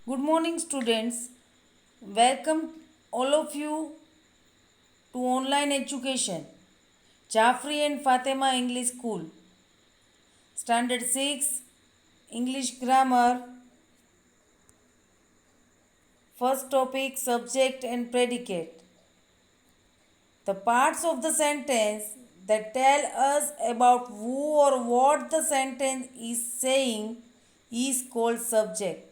Good morning, students. Welcome all of you to online education. Jafri and Fatima English School. Standard 6, English Grammar. First topic subject and predicate. The parts of the sentence that tell us about who or what the sentence is saying is called subject.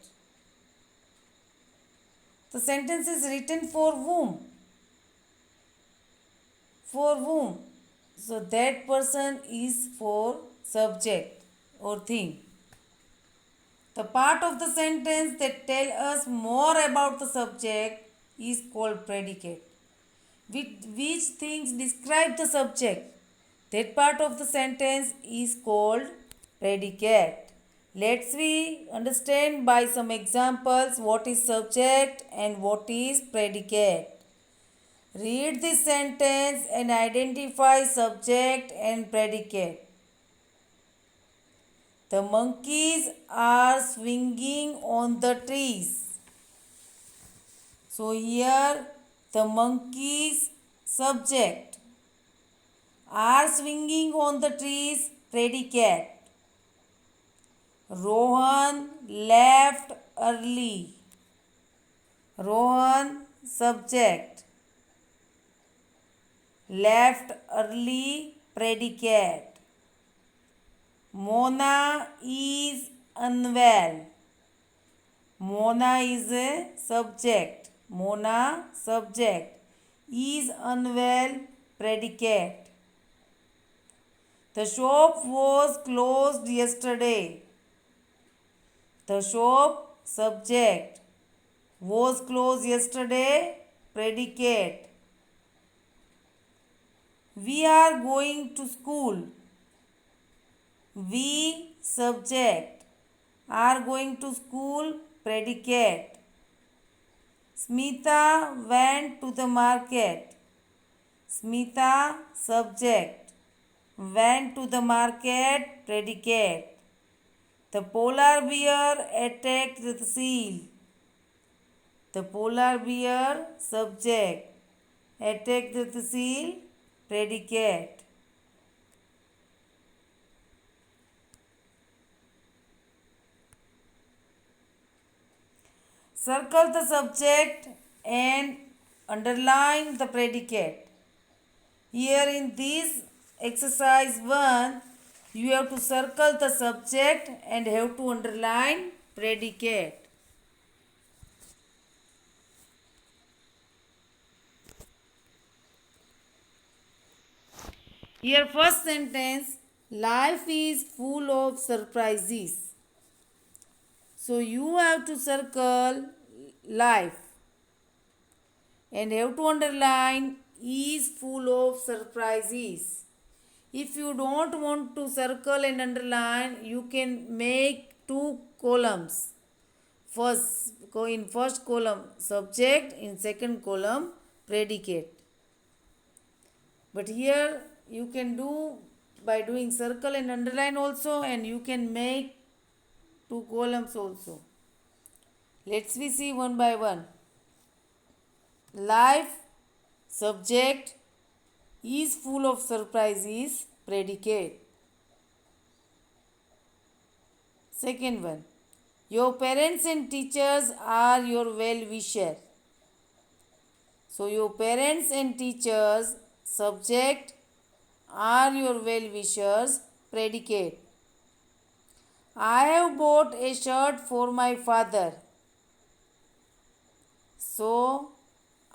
The sentence is written for whom? For whom? So that person is for subject or thing. The part of the sentence that tell us more about the subject is called predicate. Which things describe the subject? That part of the sentence is called predicate. Let's we understand by some examples what is subject and what is predicate. Read this sentence and identify subject and predicate. The monkeys are swinging on the trees. So here the monkeys subject are swinging on the trees predicate. Rohan left early. Rohan subject left early predicate. Mona is unwell. Mona is a subject. Mona subject is unwell predicate. The shop was closed yesterday. The shop subject was closed yesterday predicate. We are going to school. We subject are going to school predicate. Smita went to the market. Smita subject went to the market predicate. The polar bear attacked the seal. The polar bear subject attacked the seal predicate. Circle the subject and underline the predicate. Here in this exercise 1, you have to circle the subject and have to underline predicate. Here first sentence, life is full of surprises. So you have to circle life and have to underline is full of surprises. If you don't want to circle and underline, you can make two columns. In first column subject, in second column predicate. But here you can do by doing circle and underline also, and you can make two columns also. Let's we see one by one. Life subject is full of surprises predicate. Second one, your parents and teachers are your well wisher. So your parents and teachers subject are your well wishers predicate. I have bought a shirt for my father. So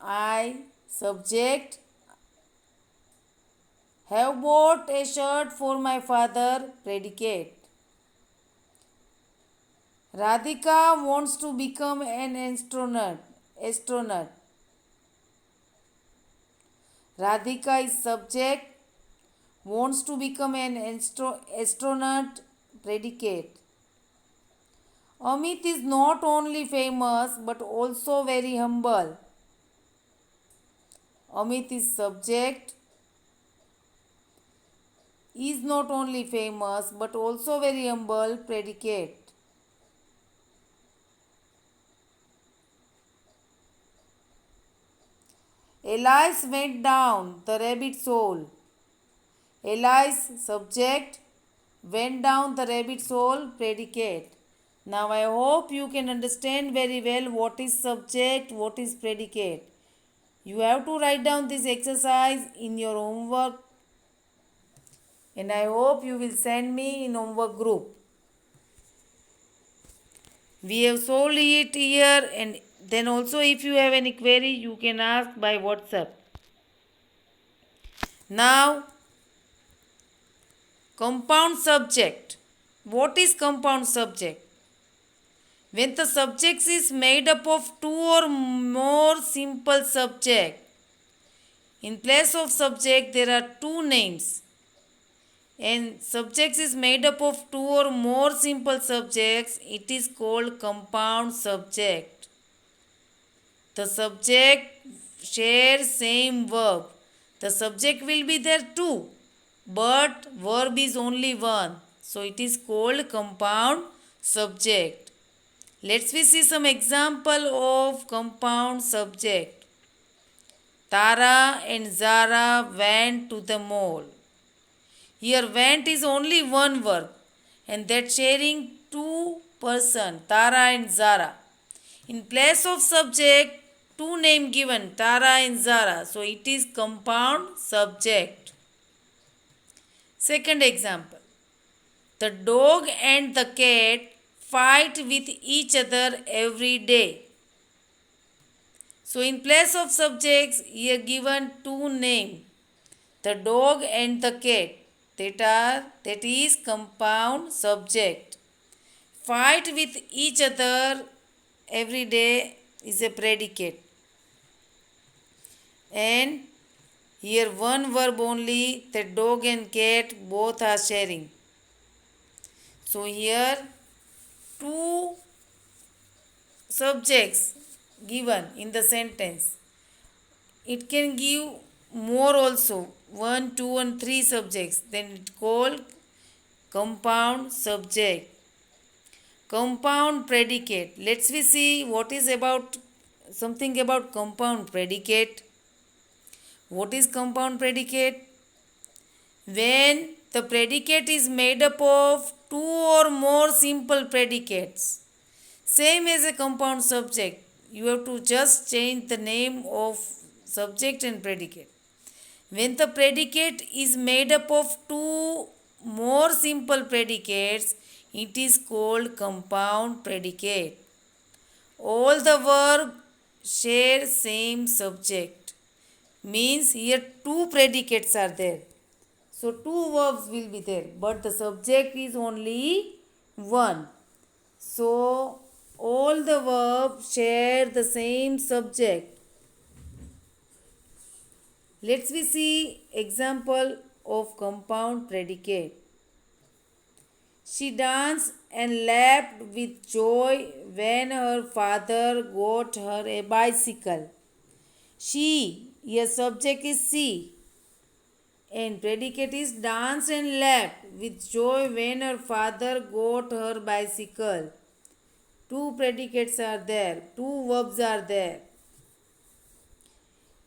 I subject have bought a shirt for my father predicate. Radhika wants to become an astronaut. Radhika is subject wants to become an astronaut predicate. Amit is not only famous but also very humble. Amit is subject is not only famous but also very humble predicate. Elias went down the rabbit's hole. Elias subject, went down the rabbit's hole predicate. Now I hope you can understand very well what is subject, what is predicate. You have to write down this exercise in your homework and I hope you will send me in homework group. We have solved it here and then also if you have any query you can ask by WhatsApp. Now compound subject. What is compound subject? When the subject is made up of two or more simple subjects. In place of subject there are two names. And subject is made up of two or more simple subjects. It is called compound subject. The subject shares same verb. The subject will be there too, but verb is only one. So it is called compound subject. Let's we see some example of compound subject. Tara and Zara went to the mall. Here went is only one verb and that sharing two person, Tara and Zara. In place of subject, two name given, Tara and Zara. So it is compound subject. Second example. The dog and the cat fight with each other every day. So in place of subjects, here given two names, the dog and the cat. That is compound subject. Fight with each other every day is a predicate. And here one verb only, the dog and cat both are sharing. So here two subjects given in the sentence. It can give more also, 1, 2 and 3 subjects. Then it called compound subject. Compound predicate. Let's we see what is about something about compound predicate. What is compound predicate? When the predicate is made up of two or more simple predicates. Same as a compound subject. You have to just change the name of subject and predicate. When the predicate is made up of two more simple predicates, it is called compound predicate. All the verb share same subject. Means here two predicates are there. So two verbs will be there, but the subject is only one. So all the verbs share the same subject. Let's we see example of compound predicate. She danced and laughed with joy when her father got her a bicycle. She, your subject is she, and predicate is danced and laughed with joy when her father got her bicycle. Two predicates are there, two verbs are there.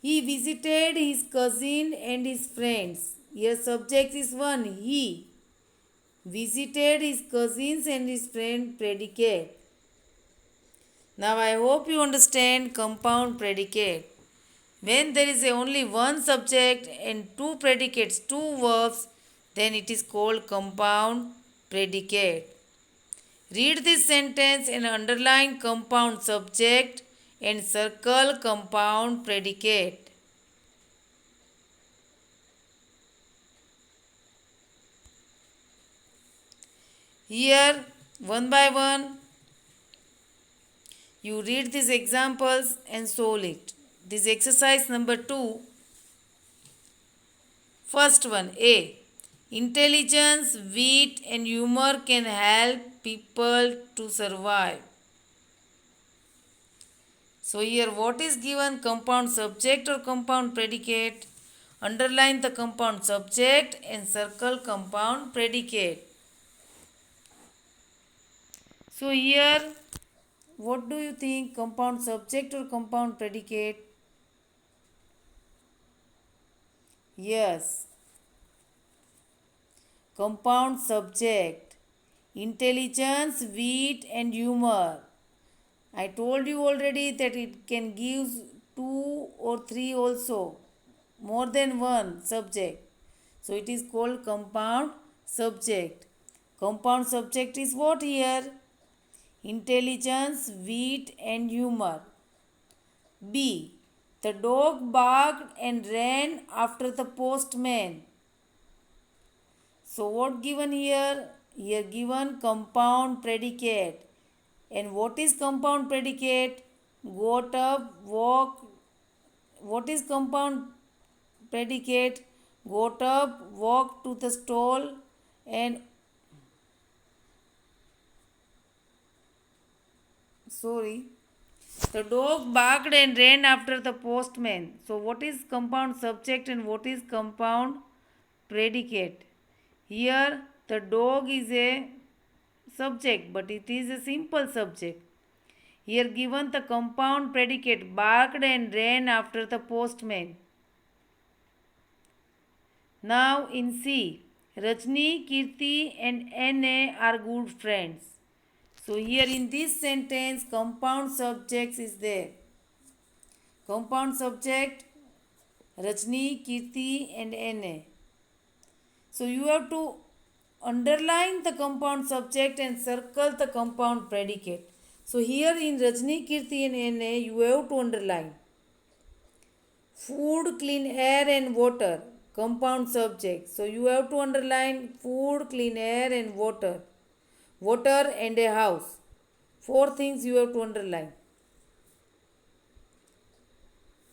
He visited his cousin and his friends. Here subject is one, he. Visited his cousins and his friend predicate. Now I hope you understand compound predicate. When there is only one subject and two predicates, two verbs, then it is called compound predicate. Read this sentence and underline compound subject and circle compound predicate. Here, one by one, you read these examples and solve it. This exercise number 2. First one, A. Intelligence, wit and humor can help people to survive. So here what is given, compound subject or compound predicate? Underline the compound subject and circle compound predicate. So here what do you think, compound subject or compound predicate? Yes. Compound subject. Intelligence, wit, and humor. I told you already that it can give two or three also, more than one subject. So it is called compound subject. Compound subject is what here? Intelligence, wit, and humor. B. The dog barked and ran after the postman. So what given here? Here given compound predicate. And what is compound predicate? Got up, walk. What is compound predicate? Got up, walked to the stall, and sorry. The dog barked and ran after the postman. So what is compound subject and what is compound predicate? Here the dog is a subject, but it is a simple subject. Here given the compound predicate barked and ran after the postman. Now in C, Rajni, Kirti and N.A. are good friends. So here in this sentence compound subjects is there. Compound subject Rajni, Kirti and N.A. So you have to underline the compound subject and circle the compound predicate. So here in Rajni, Kirti and N.A. you have to underline food, clean air and water, compound subject. So you have to underline food, clean air and water, water and a house. Four things you have to underline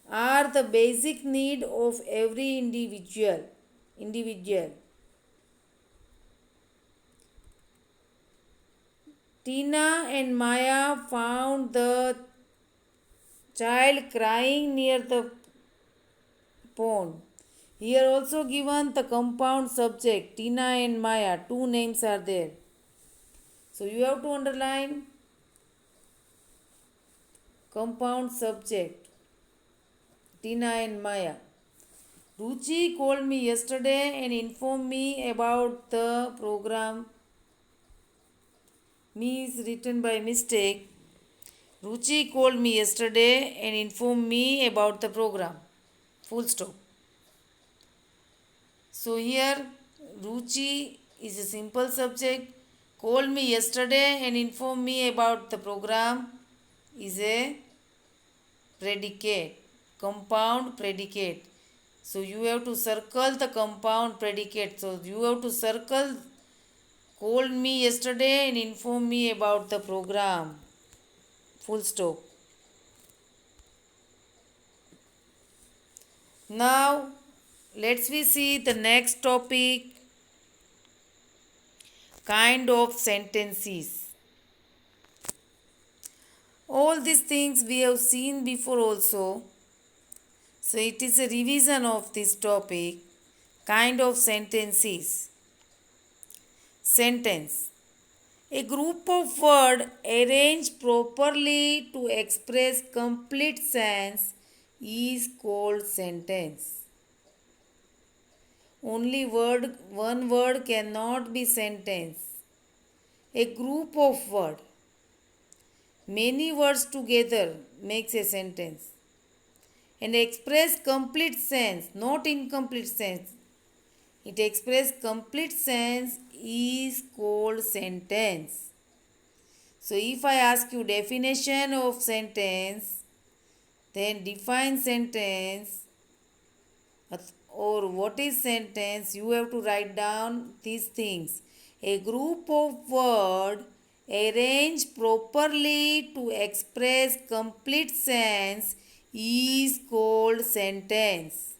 are the basic need of every individual. Tina and Maya found the child crying near the pond. Here also given the compound subject Tina and Maya. Two names are there. So you have to underline compound subject Tina and Maya. Ruchi called me yesterday and informed me about the program. Me is written by mistake. Ruchi called me yesterday and informed me about the program. Full stop. So here Ruchi is a simple subject. Called me yesterday and informed me about the program is a predicate, compound predicate. So you have to circle the compound predicate. So you have to circle called me yesterday and informed me about the program. Full stop. Now let's we see the next topic, kind of sentences. All these things we have seen before also. So it is a revision of this topic, kind of sentences. Sentence. A group of words arranged properly to express complete sense is called sentence. Only one word cannot be sentence. A group of words, many words together makes a sentence. And express complete sense, not incomplete sense. It express complete sense is called sentence. So if I ask you definition of sentence, then define sentence or what is sentence, you have to write down these things. A group of words arranged properly to express complete sense is called sentence.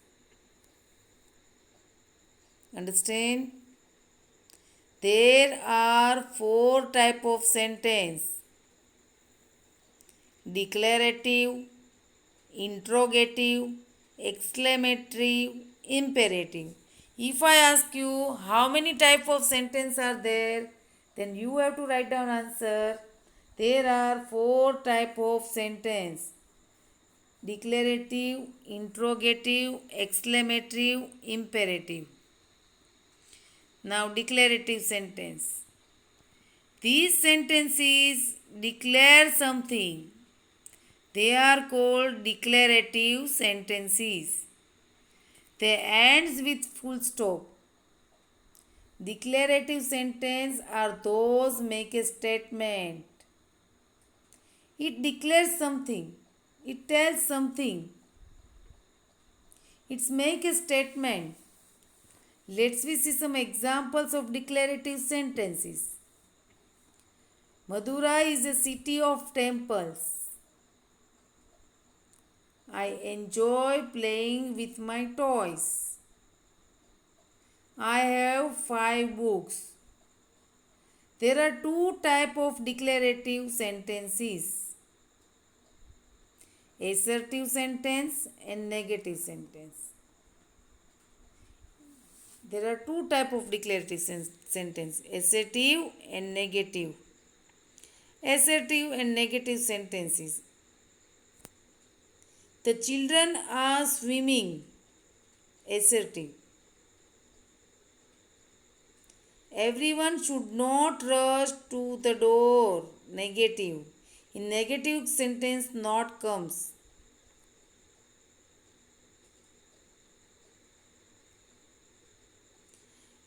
Understand? There are four types of sentence: declarative, interrogative, exclamatory, imperative. If I ask you how many types of sentence are there, then you have to write down answer. There are four types of sentence: declarative, interrogative, exclamative, imperative. Now, declarative sentence. These sentences declare something. They are called declarative sentences. They ends with full stop. Declarative sentences are those make a statement. It declares something. It tells something. It's make a statement. Let's we see some examples of declarative sentences. Madurai is a city of temples. I enjoy playing with my toys. I have 5 books. There are two types of declarative sentences: assertive sentence and negative sentence. There are two types of declarative sentence: assertive and negative. Assertive and negative sentences. The children are swimming. Assertive. Everyone should not rush to the door. Negative. In negative sentence not comes.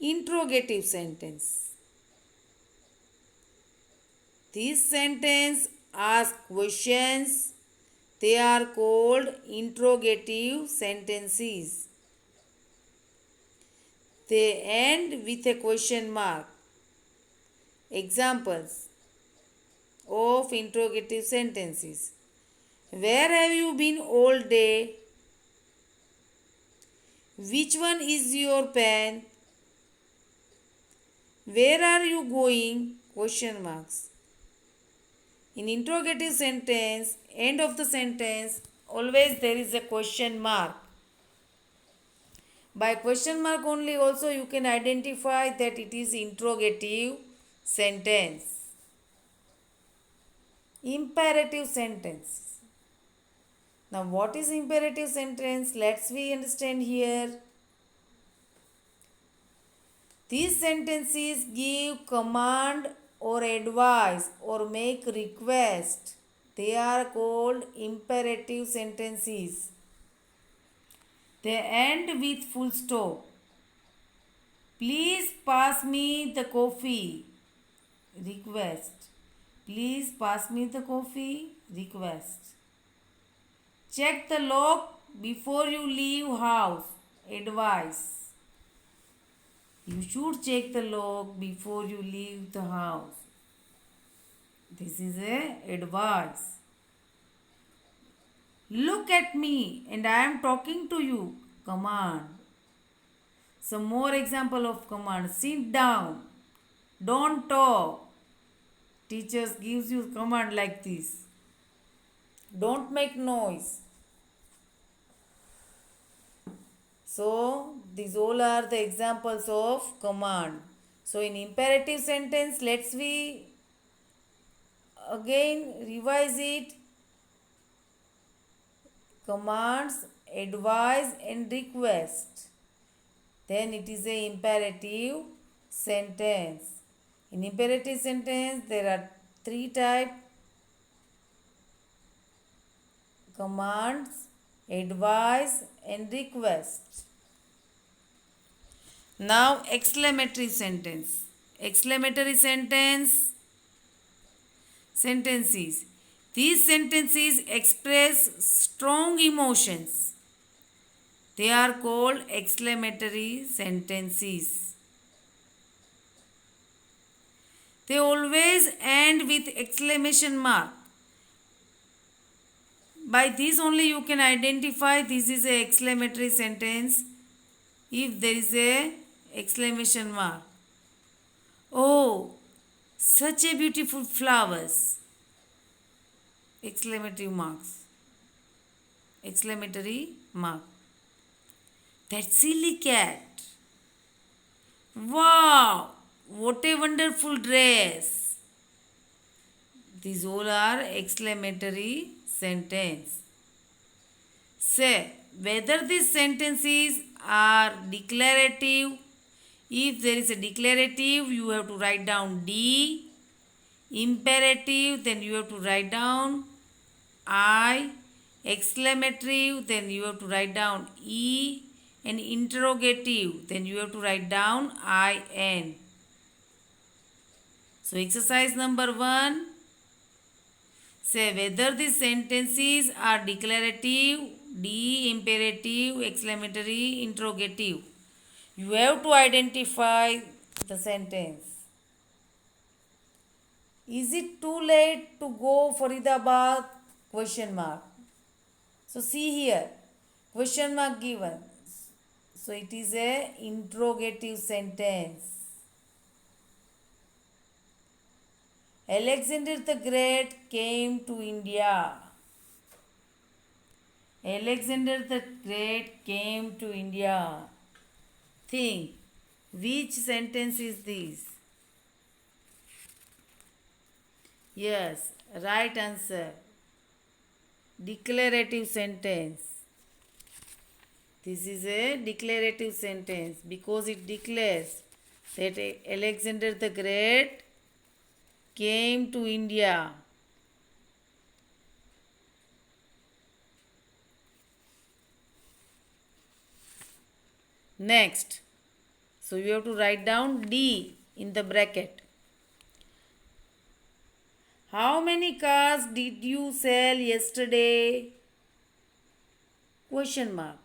Interrogative sentence. This sentence asks questions. They are called interrogative sentences. They end with a question mark. Examples of interrogative sentences. Where have you been all day? Which one is your pen? Where are you going? Question marks. In interrogative sentence, end of the sentence, always there is a question mark. By question mark only also you can identify that it is interrogative sentence. Imperative sentence. Now what is imperative sentence? Let's we understand here. These sentences give command or advice or make request. They are called imperative sentences. They end with full stop. Please pass me the coffee. Request. Please pass me the coffee. Request. Check the lock before you leave house. Advice. You should check the lock before you leave the house. This is a advice. Look at me and I am talking to you. Command. Some more example of command. Sit down. Don't talk. Teachers gives you command like this. Don't make noise. So these all are the examples of command. So in imperative sentence, let's we again revise it. Commands, advice and request. Then it is a imperative sentence. In imperative sentence there are 3 types: commands, advice and request. Now exclamatory sentence. Exclamatory sentences. These sentences express strong emotions. They are called exclamatory sentences. They always end with exclamation mark. By this only you can identify this is a exclamatory sentence if there is a exclamation mark. Oh, such a beautiful flowers. Exclamatory marks. Exclamatory mark. That silly cat. Wow, what a wonderful dress. These all are exclamatory sentence. Say whether these sentences are declarative. If there is a declarative, you have to write down D. Imperative, then you have to write down I. Exclamative, then you have to write down E. And interrogative, then you have to write down IN. So exercise number 1. Say whether these sentences are declarative, D, imperative, exclamatory, interrogative. You have to identify the sentence. Is it too late to go Faridabad? Question mark. So see here, question mark given. So it is a interrogative sentence. Alexander the Great came to India. Alexander the Great came to India. Think, which sentence is this? Yes, right answer. Declarative sentence. This is a declarative sentence because it declares that Alexander the Great came to India. Next, so you have to write down D in the bracket. How many cars did you sell yesterday? Question mark.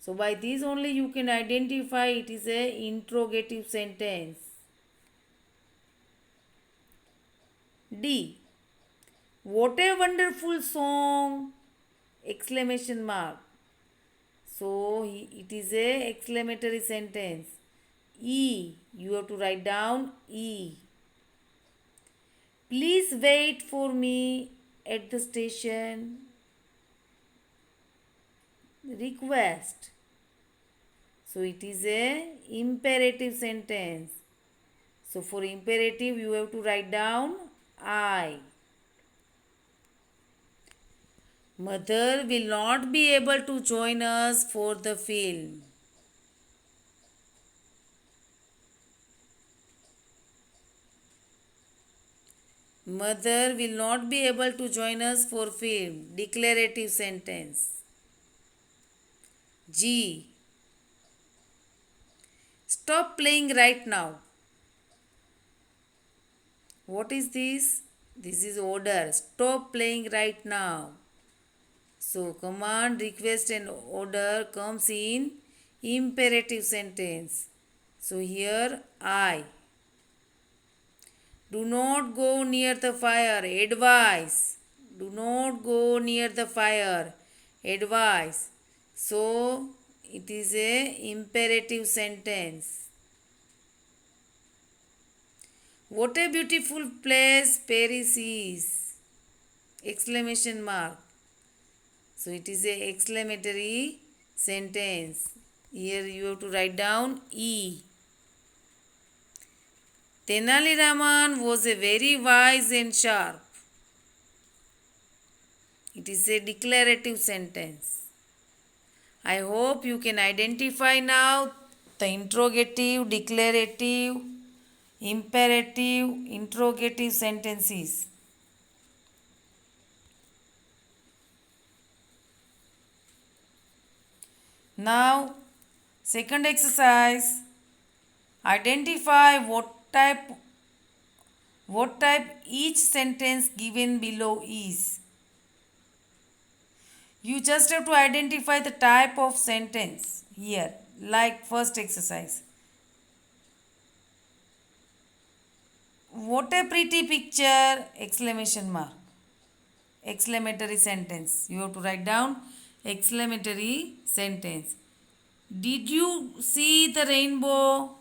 So by this only you can identify it is a interrogative sentence. D. What a wonderful song! Exclamation mark. So it is a exclamatory sentence. E. You have to write down E. Please wait for me at the station. Request. So it is a imperative sentence. So for imperative you have to write down I. Mother will not be able to join us for the film. Mother will not be able to join us for film. Declarative sentence. G. Stop playing right now. What is this? This is order. Stop playing right now. So command, request and order comes in imperative sentence. So here I. Do not go near the fire. Advice. Do not go near the fire. Advice. So it is a imperative sentence. What a beautiful place Paris is! Exclamation mark. So it is a exclamatory sentence. Here you have to write down E. Tenali Raman was a very wise and sharp. It is a declarative sentence. I hope you can identify now the interrogative, declarative, imperative, interrogative sentences. Now, second exercise, identify what type each sentence given below is. You just have to identify the type of sentence here, like first exercise. What a pretty picture! Exclamation mark. Exclamatory sentence. You have to write down exclamatory sentence. Did you see the rainbow?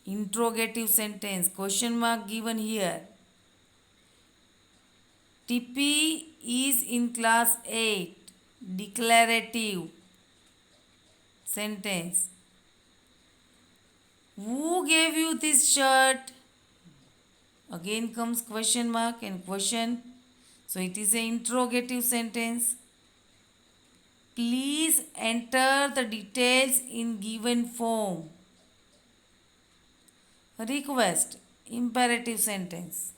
Interrogative sentence. Question mark given here. Tippy is in class 8. Declarative sentence. Who gave you this shirt? Again comes question mark and question. So it is an interrogative sentence. Please enter the details in given form. Request, imperative sentence.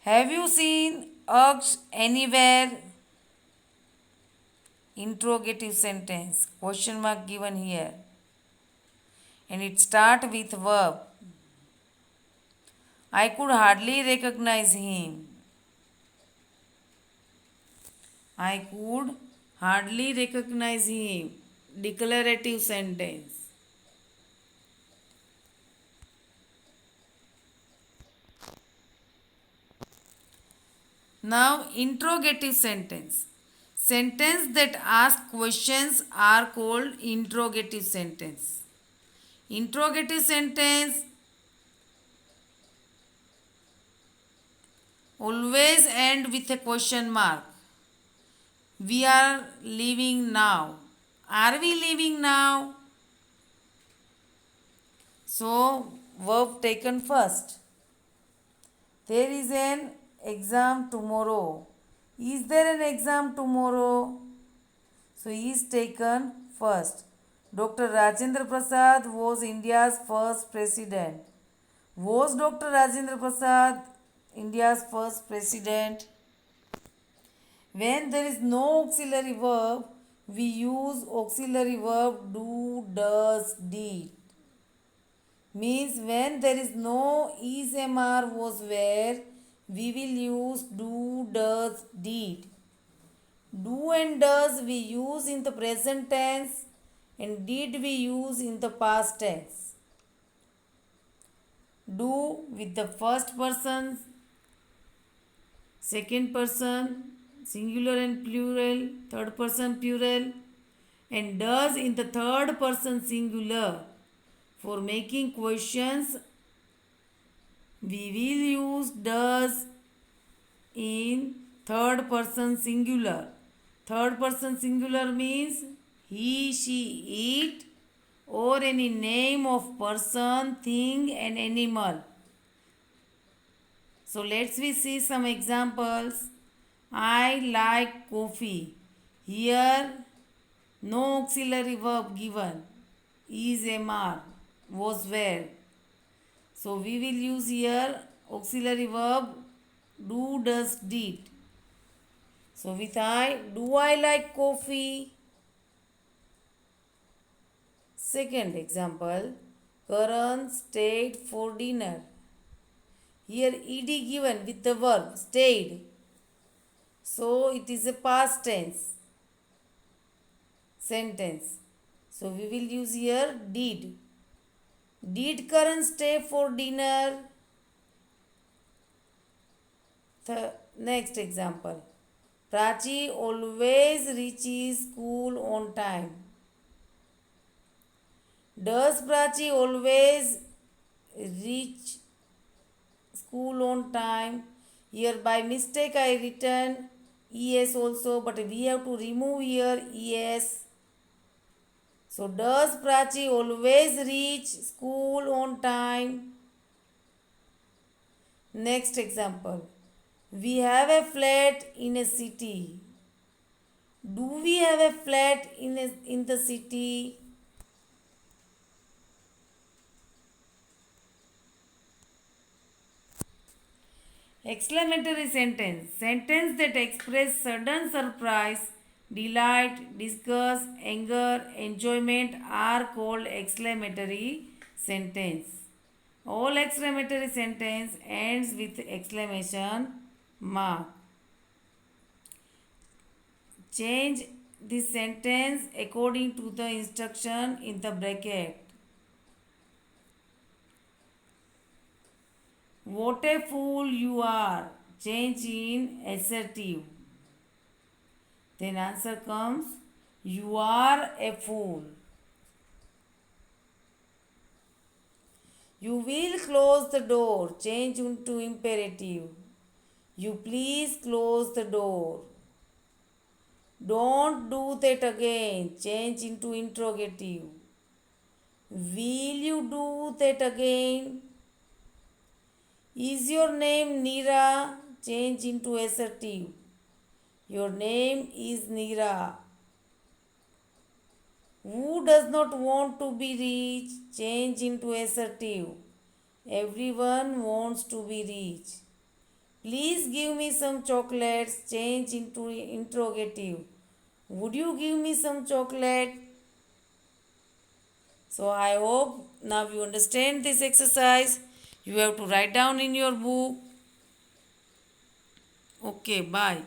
Have you seen Aksh anywhere? Interrogative sentence. Question mark given here. And it start with verb. I could hardly recognize him. I could hardly recognize him. Declarative sentence. Now, interrogative sentence. Sentence that ask questions are called interrogative sentence. Interrogative sentence always end with a question mark. We are living now. Are we living now? So, verb taken first. There is an exam tomorrow. Is there an exam tomorrow? So, is taken first. Dr. Rajendra Prasad was India's first president. Was Dr. Rajendra Prasad India's first president? When there is no auxiliary verb, we use auxiliary verb do, does, did. Means when there is no is, am, are, was, were, we will use do, does, did. Do and does we use in the present tense and did we use in the past tense. Do with the first person, second person, singular and plural, third person plural, and does in the third person singular. For making questions, we will use does in third person singular. Third person singular means he, she, it, or any name of person, thing, and animal. So let's we see some examples. I like coffee. Here, no auxiliary verb given. Is, am, are, was, were. So we will use here auxiliary verb do, does, did. So with I, do I like coffee? Second example, Karan stayed for dinner. Here ed given with the verb stayed. So it is a past tense sentence. So we will use here did. Did Karan stay for dinner? The next example. Prachi always reaches school on time. Does Prachi always reach school on time? Here by mistake I written es also, but we have to remove here es. So does Prachi always reach school on time? Next example. We have a flat in a city. Do we have a flat in the city? Exclamatory sentence. Sentence that express sudden surprise, delight, disgust, anger, enjoyment are called exclamatory sentence. All exclamatory sentence ends with exclamation mark. Change this sentence according to the instruction in the bracket. What a fool you are. Change in assertive. Then answer comes, you are a fool. You will close the door. Change into imperative. You please close the door. Don't do that again. Change into interrogative. Will you do that again? Is your name Neera? change into assertive. Your name is Neera. Who does not want to be rich? Change into assertive. Everyone wants to be rich. Please give me some chocolates. Change into interrogative. Would you give me some chocolate? So I hope now you understand this exercise. You have to write down in your book. Okay, bye.